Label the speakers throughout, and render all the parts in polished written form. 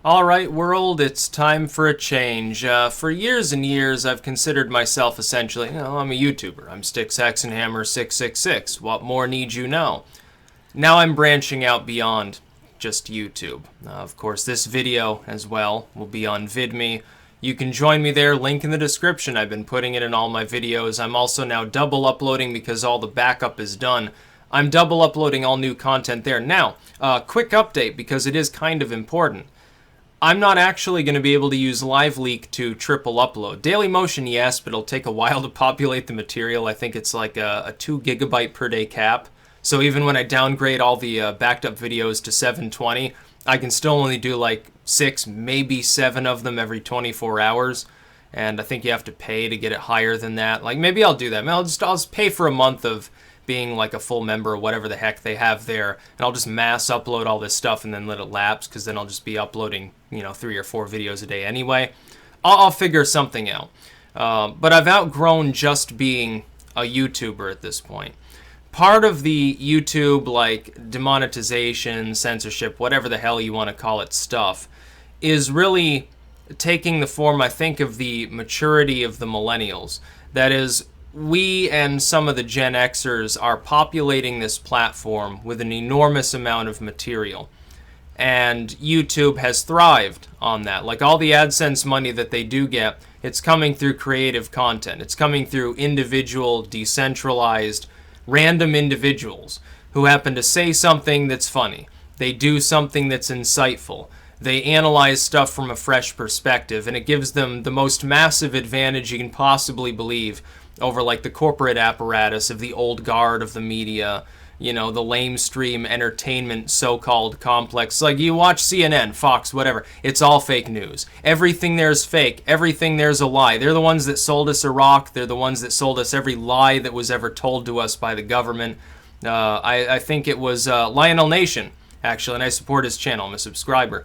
Speaker 1: Alright world, it's time for a change. For years and years I've considered myself essentially, I'm a YouTuber. I'm SticksHexandHammer666. What more need you know? Now I'm branching out beyond just YouTube. Of course, this video as well will be on VidMe. You can join me there, link in the description. I've been putting it in all my videos. I'm also now double uploading because all the backup is done. I'm double uploading all new content there. Now, quick update because it is kind of important. I'm not actually going to be able to use LiveLeak to triple upload. Dailymotion, yes, but it'll take a while to populate the material. I think it's like a 2 gigabyte per day cap. So even when I downgrade all the backed up videos to 720, I can still only do like 6, maybe 7 of them every 24 hours. And I think you have to pay to get it higher than that. Like maybe I'll do that. Maybe I'll just pay for a month of being like a full member or whatever the heck they have there, and I'll just mass upload all this stuff and then let it lapse, because then I'll just be uploading 3 or 4 videos a day anyway. I'll figure something out. But I've outgrown just being a YouTuber at this point. Part of the YouTube like demonetization, censorship, whatever the hell you want to call it stuff, is really taking the form, I think, of the maturity of the millennials. That is, we and some of the Gen Xers are populating this platform with an enormous amount of material. And YouTube has thrived on that. Like all the AdSense money that they do get, it's coming through creative content. It's coming through individual, decentralized, random individuals who happen to say something that's funny. They do something that's insightful. They analyze stuff from a fresh perspective, and it gives them the most massive advantage you can possibly believe over like the corporate apparatus of the old guard of the media, the Lamestream entertainment so-called complex. Like you watch CNN, Fox, whatever, it's all fake news. Everything there's fake, everything there's a lie. They're the ones that sold us Iraq, they're the ones that sold us every lie that was ever told to us by the government. I think it was Lionel Nation, actually, and I support his channel, I'm a subscriber,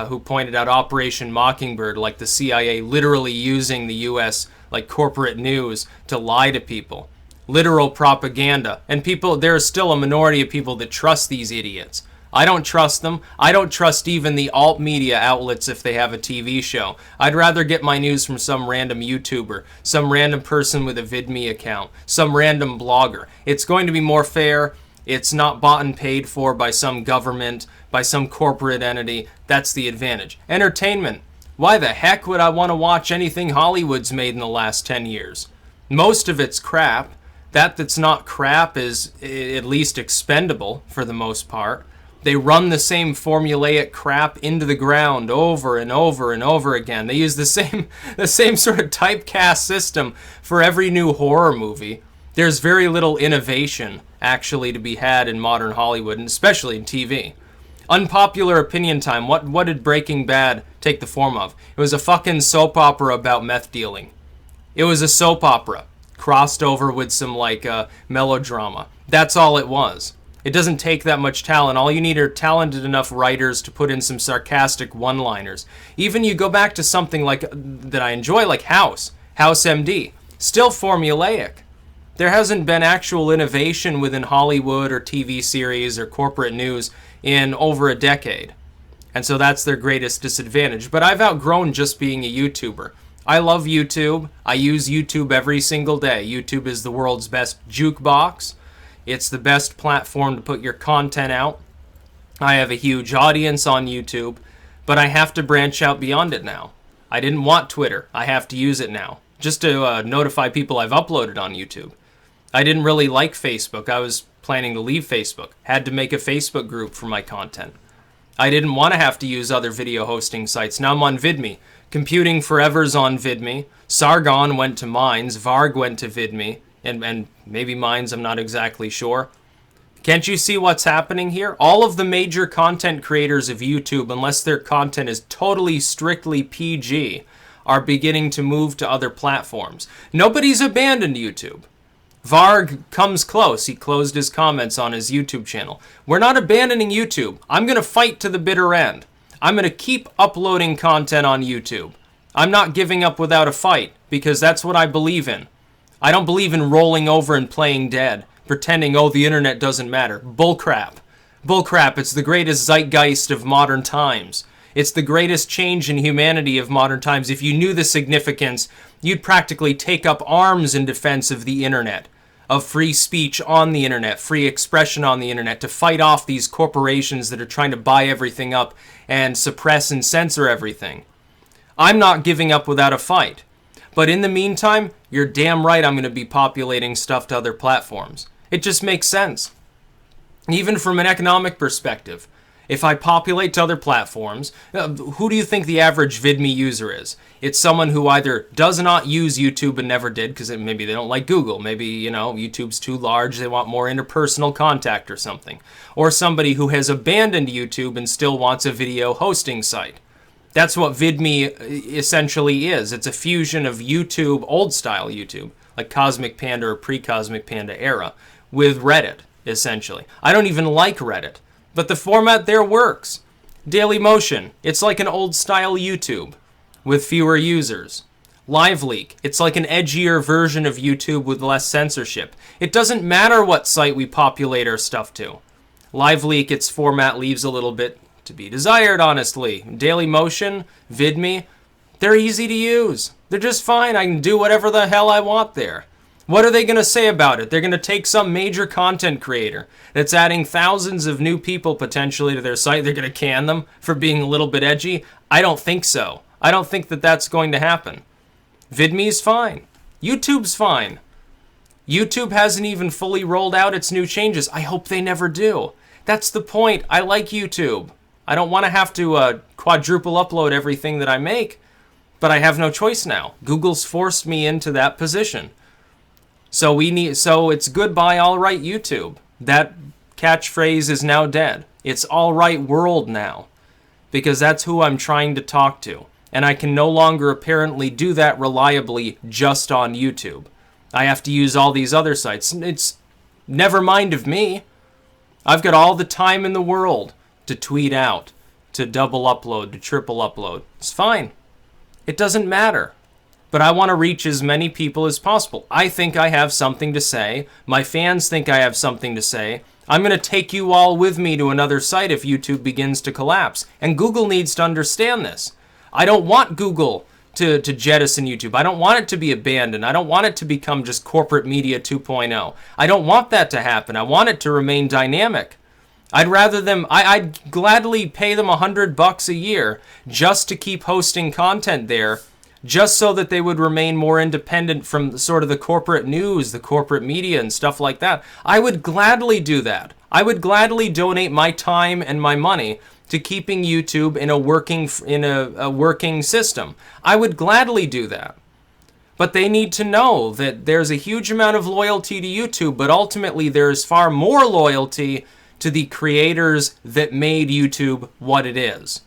Speaker 1: who pointed out Operation Mockingbird, like the CIA literally using the U.S. like corporate news to lie to people. Literal propaganda. And there is still a minority of people that trust these idiots. I don't trust them. I don't trust even the alt media outlets if they have a TV show. I'd rather get my news from some random YouTuber, some random person with a VidMe account, some random blogger. It's going to be more fair. It's not bought and paid for by some government, by some corporate entity. That's the advantage. Entertainment. Why the heck would I want to watch anything Hollywood's made in the last 10 years? Most of it's crap. That's not crap is at least expendable for the most part. They run the same formulaic crap into the ground over and over and over again. They use the same sort of typecast system for every new horror movie. There's very little innovation actually to be had in modern Hollywood, and especially in TV. Unpopular opinion time. What did Breaking Bad take the form of? It was a fucking soap opera about meth dealing. It was a soap opera crossed over with some like melodrama. That's all it was. It doesn't take that much talent. All you need are talented enough writers to put in some sarcastic one-liners. Even you go back to something like that I enjoy, like House MD. Still formulaic. There hasn't been actual innovation within Hollywood or TV series or corporate news in over a decade. And so that's their greatest disadvantage. But I've outgrown just being a YouTuber. I love YouTube. I use YouTube every single day. YouTube is the world's best jukebox. It's the best platform to put your content out. I have a huge audience on YouTube, but I have to branch out beyond it now. I didn't want Twitter. I have to use it now, just to notify people I've uploaded on YouTube. I didn't really like Facebook. I was planning to leave Facebook. Had to make a Facebook group for my content. I didn't want to have to use other video hosting sites. Now I'm on VidMe. Computing Forever's on VidMe. Sargon went to Minds. Varg went to VidMe. And maybe Minds, I'm not exactly sure. Can't you see what's happening here? All of the major content creators of YouTube, unless their content is totally strictly PG, are beginning to move to other platforms. Nobody's abandoned YouTube. Varg comes close. He closed his comments on his YouTube channel. We're not abandoning YouTube. I'm going to fight to the bitter end. I'm going to keep uploading content on YouTube. I'm not giving up without a fight, because that's what I believe in. I don't believe in rolling over and playing dead, pretending, oh, the internet doesn't matter. Bullcrap. Bullcrap. It's the greatest zeitgeist of modern times. It's the greatest change in humanity of modern times. If you knew the significance, you'd practically take up arms in defense of the internet, of free speech on the internet, free expression on the internet, to fight off these corporations that are trying to buy everything up and suppress and censor everything. I'm not giving up without a fight. But in the meantime, you're damn right I'm going to be populating stuff to other platforms. It just makes sense. Even from an economic perspective, if I populate to other platforms, who do you think the average VidMe user is? It's someone who either does not use YouTube and never did, because maybe they don't like Google. Maybe, YouTube's too large, they want more interpersonal contact or something. Or somebody who has abandoned YouTube and still wants a video hosting site. That's what VidMe essentially is. It's a fusion of YouTube, old-style YouTube, like Cosmic Panda or pre-Cosmic Panda era, with Reddit, essentially. I don't even like Reddit, but the format there works. Dailymotion, it's like an old-style YouTube, with fewer users. LiveLeak, it's like an edgier version of YouTube with less censorship. It doesn't matter what site we populate our stuff to. LiveLeak, its format leaves a little bit to be desired, honestly. Dailymotion, VidMe, they're easy to use. They're just fine. I can do whatever the hell I want there. What are they going to say about it? They're going to take some major content creator that's adding thousands of new people potentially to their site. They're going to can them for being a little bit edgy. I don't think so. I don't think that that's going to happen. VidMe's fine. YouTube's fine. YouTube hasn't even fully rolled out its new changes. I hope they never do. That's the point. I like YouTube. I don't want to have to quadruple upload everything that I make, but I have no choice now. Google's forced me into that position. So it's goodbye, all right, YouTube. That catchphrase is now dead. It's all right world now, because that's who I'm trying to talk to. And I can no longer apparently do that reliably just on YouTube. I have to use all these other sites. It's never mind of me. I've got all the time in the world to tweet out, to double upload, to triple upload. It's fine. It doesn't matter. But I want to reach as many people as possible. I think I have something to say. My fans think I have something to say. I'm going to take you all with me to another site if YouTube begins to collapse. And Google needs to understand this. I don't want Google to jettison YouTube. I don't want it to be abandoned. I don't want it to become just corporate media 2.0. I don't want that to happen. I want it to remain dynamic. I'd gladly pay them $100 a year just to keep hosting content there, just so that they would remain more independent from sort of the corporate news, the corporate media and stuff like that. I would gladly do that. I would gladly donate my time and my money to keeping YouTube in a working system. I would gladly do that. But they need to know that there's a huge amount of loyalty to YouTube, but ultimately there is far more loyalty to the creators that made YouTube what it is.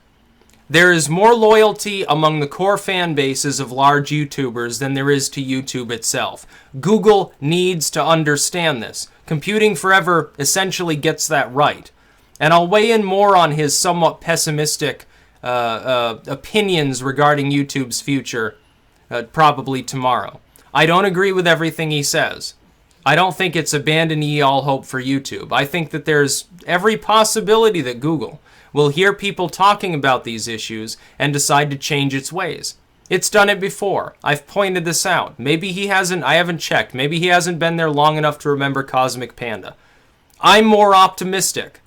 Speaker 1: There is more loyalty among the core fan bases of large YouTubers than there is to YouTube itself. Google needs to understand this. Computing Forever essentially gets that right. And I'll weigh in more on his somewhat pessimistic opinions regarding YouTube's future probably tomorrow. I don't agree with everything he says. I don't think it's abandon ye all hope for YouTube. I think that there's every possibility that Google will hear people talking about these issues and decide to change its ways. It's done it before. I've pointed this out. Maybe he hasn't, I haven't checked. Maybe he hasn't been there long enough to remember Cosmic Panda. I'm more optimistic.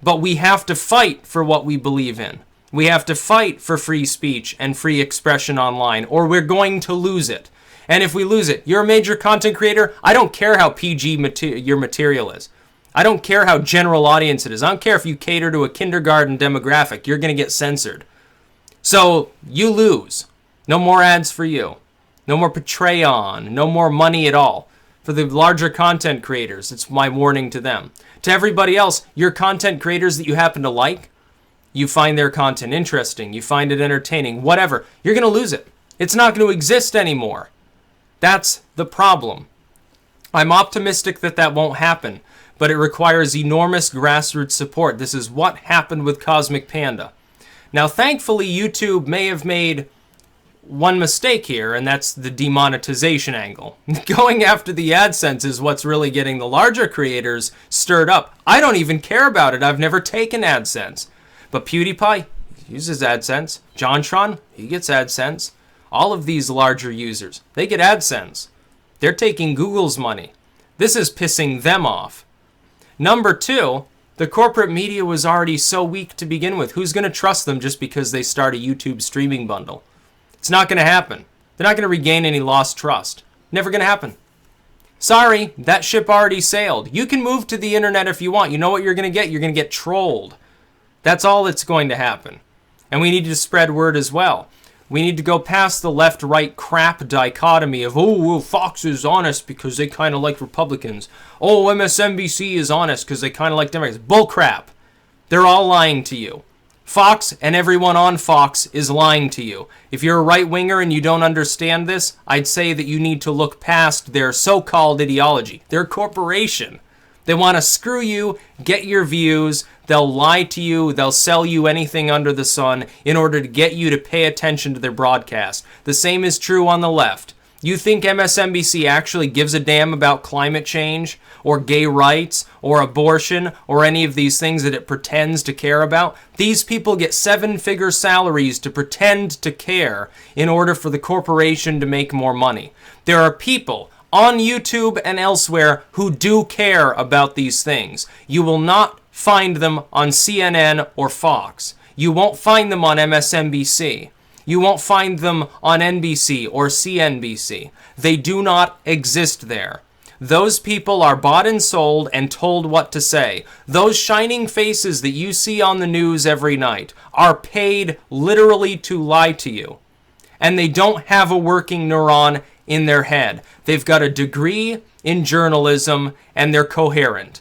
Speaker 1: But we have to fight for what we believe in. We have to fight for free speech and free expression online, or we're going to lose it. And if we lose it, you're a major content creator, I don't care how PG your material is. I don't care how general audience it is. I don't care if you cater to a kindergarten demographic. You're going to get censored. So you lose. No more ads for you. No more Patreon. No more money at all. For the larger content creators, it's my warning to them. To everybody else, your content creators that you happen to like, you find their content interesting, you find it entertaining, whatever, you're going to lose it. It's not going to exist anymore. That's the problem. I'm optimistic that that won't happen, but it requires enormous grassroots support. This is what happened with Cosmic Panda. Now, thankfully, YouTube may have made one mistake here, and that's the demonetization angle. Going after the AdSense is what's really getting the larger creators stirred up. I don't even care about it. I've never taken AdSense. But PewDiePie, uses AdSense. JonTron, he gets AdSense. All of these larger users, they get AdSense. They're taking Google's money. This is pissing them off. Number two, the corporate media was already so weak to begin with. Who's going to trust them just because they start a YouTube streaming bundle? It's not going to happen. They're not going to regain any lost trust. Never going to happen. Sorry, that ship already sailed. You can move to the internet if you want. You know what you're going to get? You're going to get trolled. That's all that's going to happen. And we need to spread word as well. We need to go past the left-right crap dichotomy of, oh, well, Fox is honest because they kind of like Republicans. Oh, MSNBC is honest because they kind of like Democrats. Bull crap. They're all lying to you. Fox and everyone on Fox is lying to you. If you're a right-winger and you don't understand this, I'd say that you need to look past their so-called ideology. They're a corporation. They want to screw you, get your views, they'll lie to you, they'll sell you anything under the sun in order to get you to pay attention to their broadcast. The same is true on the left. You think MSNBC actually gives a damn about climate change, or gay rights, or abortion, or any of these things that it pretends to care about? These people get 7-figure salaries to pretend to care in order for the corporation to make more money. There are people on YouTube and elsewhere who do care about these things. You will not find them on CNN or Fox. You won't find them on MSNBC. You won't find them on NBC or CNBC. They do not exist there. Those people are bought and sold and told what to say. Those shining faces that you see on the news every night are paid literally to lie to you. And they don't have a working neuron in their head. They've got a degree in journalism and they're coherent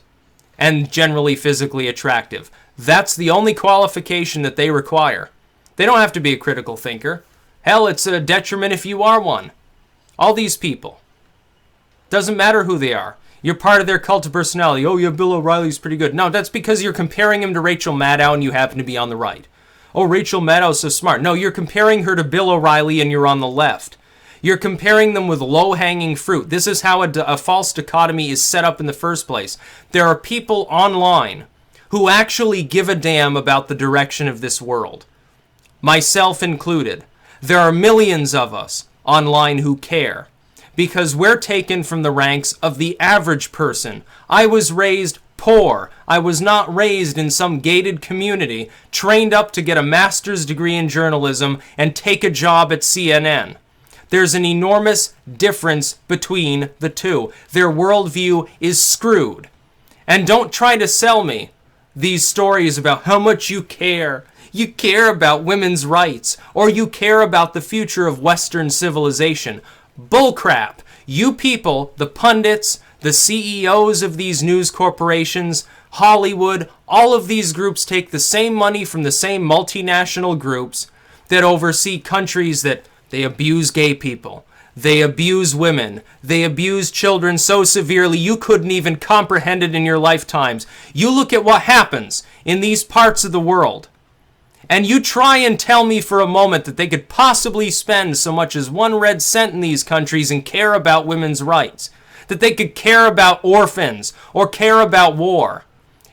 Speaker 1: and generally physically attractive. That's the only qualification that they require. They don't have to be a critical thinker. Hell, it's a detriment if you are one. All these people. Doesn't matter who they are. You're part of their cult of personality. Oh, yeah, Bill O'Reilly's pretty good. No, that's because you're comparing him to Rachel Maddow and you happen to be on the right. Oh, Rachel Maddow's so smart. No, you're comparing her to Bill O'Reilly and you're on the left. You're comparing them with low-hanging fruit. This is how a false dichotomy is set up in the first place. There are people online who actually give a damn about the direction of this world. Myself included. There are millions of us online who care because we're taken from the ranks of the average person. I was raised poor. I was not raised in some gated community, trained up to get a master's degree in journalism and take a job at CNN. There's an enormous difference between the two. Their worldview is screwed. And don't try to sell me these stories about how much you care. You care about women's rights, or you care about the future of Western civilization. Bullcrap. You people, the pundits, the CEOs of these news corporations, Hollywood, all of these groups take the same money from the same multinational groups that oversee countries that they abuse gay people. They abuse women. They abuse children so severely you couldn't even comprehend it in your lifetimes. You look at what happens in these parts of the world, and you try and tell me for a moment that they could possibly spend so much as 1 red cent in these countries and care about women's rights, that they could care about orphans or care about war.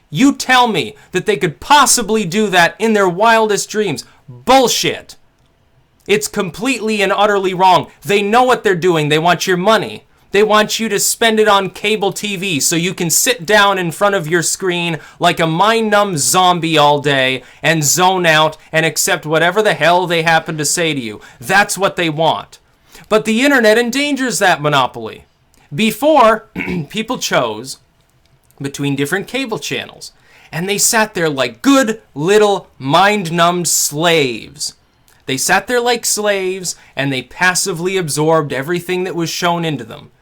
Speaker 1: You tell me that they could possibly do that in their wildest dreams. Bullshit. It's completely and utterly wrong. They know what they're doing. They want your money. They want you to spend it on cable TV so you can sit down in front of your screen like a mind-numb zombie all day and zone out and accept whatever the hell they happen to say to you. That's what they want. But the internet endangers that monopoly. Before, people chose between different cable channels, and they sat there like good little mind-numbed slaves. They sat there like slaves, and they passively absorbed everything that was shown into them.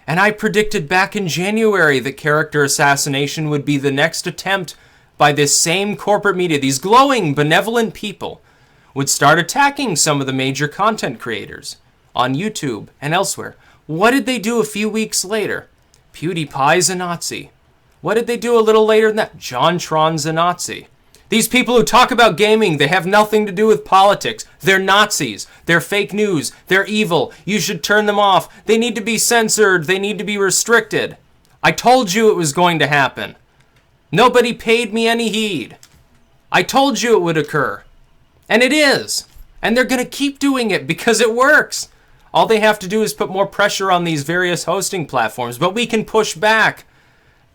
Speaker 1: And I predicted back in January that character assassination would be the next attempt by this same corporate media. These glowing, benevolent people would start attacking some of the major content creators on YouTube and elsewhere. What did they do a few weeks later? PewDiePie's a Nazi. What did they do a little later than that? JonTron's a Nazi. These people who talk about gaming, they have nothing to do with politics. They're Nazis. They're fake news. They're evil. You should turn them off. They need to be censored. They need to be restricted. I told you it was going to happen. Nobody paid me any heed. I told you it would occur. And it is. And they're going to keep doing it because it works. All they have to do is put more pressure on these various hosting platforms, but we can push back.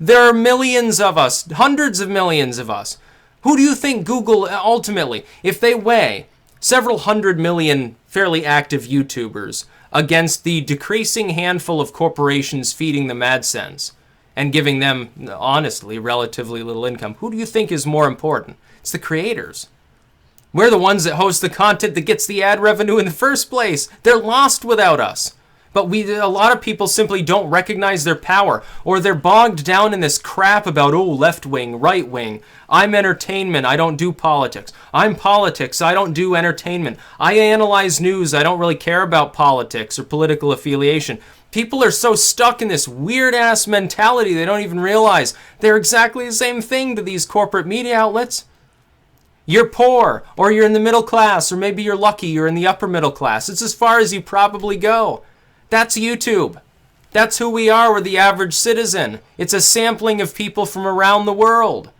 Speaker 1: There are millions of us, hundreds of millions of us. Who do you think Google ultimately, if they weigh several 100 million fairly active YouTubers against the decreasing handful of corporations feeding them AdSense and giving them, honestly, relatively little income, who do you think is more important? It's the creators. We're the ones that host the content that gets the ad revenue in the first place. They're lost without us. But a lot of people simply don't recognize their power, or they're bogged down in this crap about, oh, left wing, right wing. I'm entertainment, I don't do politics. I'm politics, I don't do entertainment. I analyze news, I don't really care about politics or political affiliation. People are so stuck in this weird-ass mentality they don't even realize they're exactly the same thing to these corporate media outlets. You're poor, or you're in the middle class, or maybe you're lucky, you're in the upper middle class. It's as far as you probably go. That's YouTube. That's who we are. We're the average citizen. It's a sampling of people from around the world.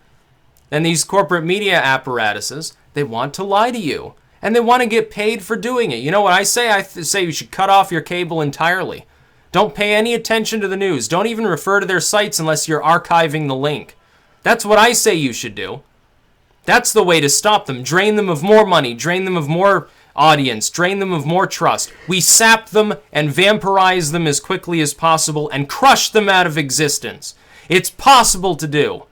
Speaker 1: And these corporate media apparatuses, they want to lie to you. And they want to get paid for doing it. You know what I say? I say you should cut off your cable entirely. Don't pay any attention to the news. Don't even refer to their sites unless you're archiving the link. That's what I say you should do. That's the way to stop them. Drain them of more money. Drain them of more audience. Drain them of more trust. We sap them and vampirize them as quickly as possible and crush them out of existence. It's possible to do.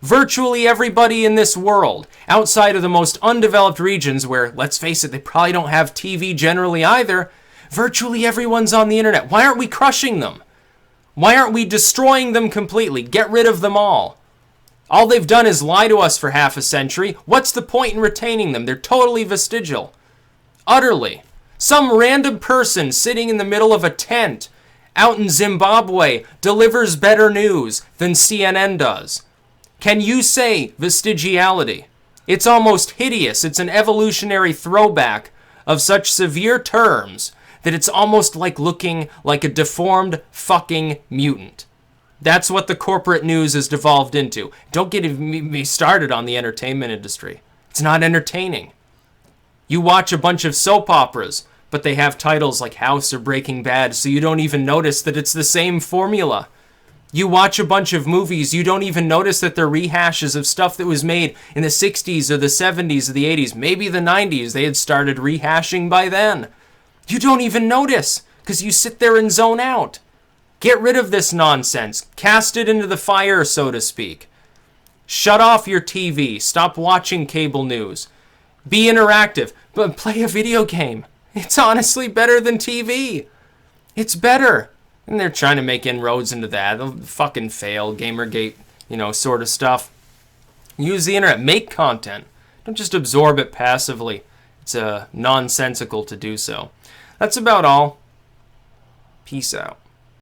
Speaker 1: Virtually everybody in this world, outside of the most undeveloped regions where, let's face it, they probably don't have TV generally either, virtually everyone's on the internet. Why aren't we crushing them? Why aren't we destroying them completely? Get rid of them all. All they've done is lie to us for half a century. What's the point in retaining them? They're totally vestigial. Utterly. Some random person sitting in the middle of a tent out in Zimbabwe delivers better news than CNN does. Can you say vestigiality? It's almost hideous. It's an evolutionary throwback of such severe terms that it's almost like looking like a deformed fucking mutant. That's what the corporate news has devolved into. Don't get me started on the entertainment industry. It's not entertaining. You watch a bunch of soap operas, but they have titles like House or Breaking Bad, so you don't even notice that it's the same formula. You watch a bunch of movies, you don't even notice that they're rehashes of stuff that was made in the 60s or the 70s or the 80s, maybe the 90s. They had started rehashing by then. You don't even notice, because you sit there and zone out. Get rid of this nonsense. Cast it into the fire, so to speak. Shut off your TV. Stop watching cable news. Be interactive, but play a video game. It's honestly better than TV. It's better. And they're trying to make inroads into that. They'll fucking fail. Gamergate, sort of stuff. Use the internet. Make content. Don't just absorb it passively. It's nonsensical to do so. That's about all. Peace out.